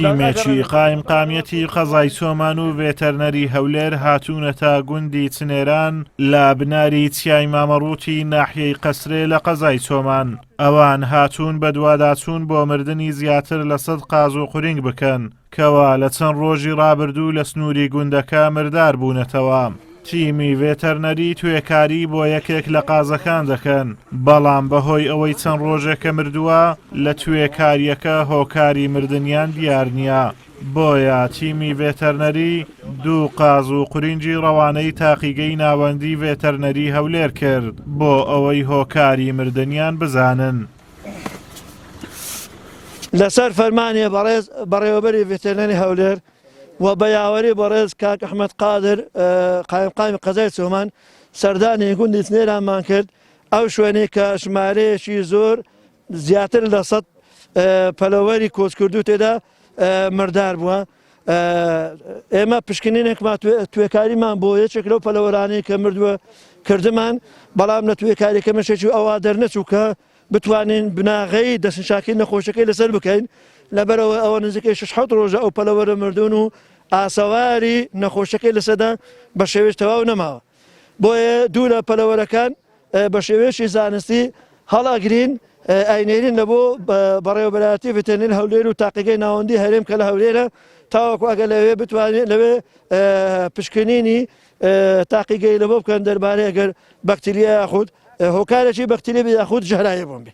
تیمێکی قایمقامیەتی قەزای چۆمان و ڤێتەرنەری هەولێر هاتوونەتە گوندی چنێران لە بناری چیای مامەڕووتی ناحیەی قەسرێ لە قەزای چۆمان. ئەوان هاتوون بە دوواداچوون بۆ مردنی زیاتر لە 100 قاز و قورینگ بکەن کەوا لە چەند ڕۆژی ڕابردوو لە سنووری گوندەکە مردار بوونەتەوە. تیمی ڤێتەرنەری توێکاری بۆ یەکێک لە قازەکان دەکەن، بەڵام بەهۆی ئەوەی چەند ڕۆژێکە مردووە لە توێکاریەکە هۆکاری مردنیان دیار نییە. بۆیە تیمی ڤێتەرنەری 2 قاز و قورینجی ڕەوانەی تاقیگەی ناوەندی ڤێتەرنەری هەولێر کرد بۆ ئەوەی هۆکاری مردنیان بزانن. لەسەر فەرمانیە بەڕێوەبەری ڤێتەرنەری هەولێر و بەیاوەری بەڕێز کاک ئەحمەد قادر قایمقامی قەزای چۆمان سەردانی گوندی چنێرانمان کرد ئەو شوێنەی کە ژمارەیەکی زۆر زیاتر لە 100 پەلەوەری کۆچکردو تێدا مردار بووە. ئێمە پشکنینێکمان توێکاریمان بۆ یەکێک لەو پەلەوەرانەی کە مردووە کردمان، بەڵام لە توێکاریەکە مەشێکی ئەوە دەرنەچوو کە بتوانین بناغەی دەستنیشانکەی نەخۆشەکەی لەسەر بکەین، لەبەرەوە ئەوە نزیکەی 6-7 ڕۆژە ئەو پەلەوەرە مردون و ئاسەواری نەخۆشەکەی لەسەردا بە شێوەیەک تەواو نەماوە. بۆیە دوو لە پەلەوەرەکان بە شێوەیەکی زانستی هەڵاگرین ئاینێرین لە بۆ بەڕێوەبەرایەتی ڤێتەرنەری هەولێر و تاقیگەی ناوەندی هەرێم کە لە هەولێرە تاوەکو ئەگەر لەوێ بتوانێت لەوێ پشکنینی تاقیگەی لە بۆ بکەن دەربارەی ئەگەر بەکتریا یاخود هۆکارێکی بەکتریە یاخود ژەهرایە بۆن بێ.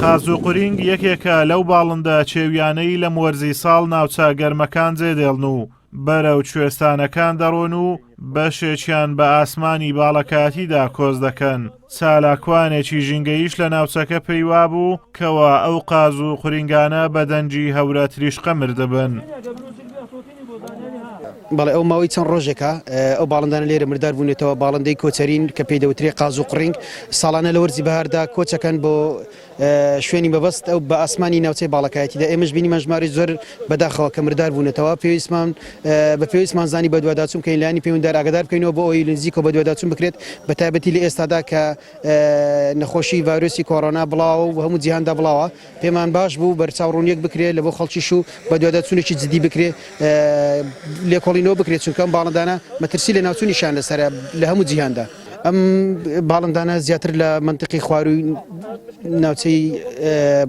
قاز و قورینگ یەکێکە لەو باڵندە چێویانەی لە وەرزی ساڵ ناوچە گەرمەکان جێدێڵن و بەرەو کوێستانەکان دەڕۆن و بەشێکیان بە ئاسمانی باڵەکاتیدا کۆز دەکەن. چالاکوانێکی ژینگەیش لە ناوچەکە پەیوا بوو کەوا ئەو قاز و قورینگانە بە دەنجی هەورە تریشقە مردەبن. بەڵێ ئەو ماوەی چەند ڕۆژێکە ئەو باڵندانە لێرە مردار بوونێتەوە. باڵندەی کۆچەرین کە پێی دەوترێ قاز و قڕینگ ساڵانە لە وەرزی بەهاردا کۆچەکەن بۆ شوێنی بەبەست ئەو بە ئاسمانی ناوچەی باڵەکایەتیدا. ئێمەش بینیمان ژمارەی زۆر بەداخەوە کە مردار بوونێتەوە. بە پێویستمان زانی بە دوواداچوون کەین لانی پەیوەنددار ئاگادار بکەینەوە بۆ ئەوی نزیکەوە بە دوواداچوون بکرێت، بە تایبەتی لە ئێستادا کە نەخۆشی ڤایرۆسی کۆڕۆنا بڵاوە و هەموو جیهاندا بڵاوە. پێمان باش بوو بەرچاوڕوونیەک بکرێت لە بۆ خەڵکیش و بە دوواداچوونێکی جدی بکرێت لێکۆڵینەوە بکرێت، چونکە ئەم باڵندانە مەترسی لە ناوچوونیشان لەسەر لە هەموو جیهاندا. ئەم باڵندانە زیاتر لە منتقی خواروی ناوچەی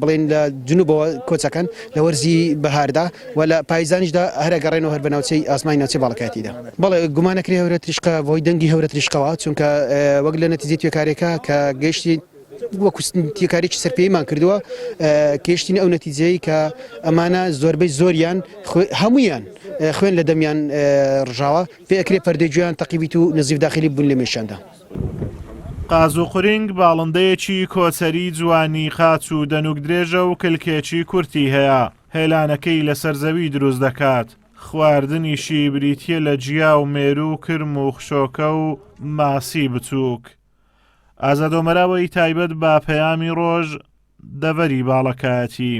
بڵێن لە جنوبەوە کۆچەکەن لە وەرزی بەهاردا و لە پایزانیشدا هەرەگەڕێنەوە هەر بە ناوچەی ئاسمانی ناوچەی باڵەکاتیدا. بەڵێ گومانەکری هەورە تریشقە بۆی دەنگی هەورە تریشقەوە، چونکە وەک لە نەتیجەی توێکاریەکە کە گەیشتی وەکو تێکاریی سەرپێیمان کردووە کێشتین ئەو نەتیجەی کە ئەمانە زۆربەی زۆریان هەمویان خوێن لە دەمیان ڕژاوە پێ ئەکرێ پەردەگویان تەقیبیت و نزیف داخلی بوون لە مێشاندا. قاز و قورینگ باڵندەیەکی کۆچەری جوانی قاچ و دەنوک درێژە و کلکێکی کورتی هەیە. هێلانەکەی لەسەر زەوی دروست دەکات. خواردنیشی بریتیە لە جیا و مێرو و کرم و خشۆکە و ماسی بچووک. ئازادۆمەراوەی تایبەت بە پەیامی ڕۆژ دەڤەری باڵەکایەتی.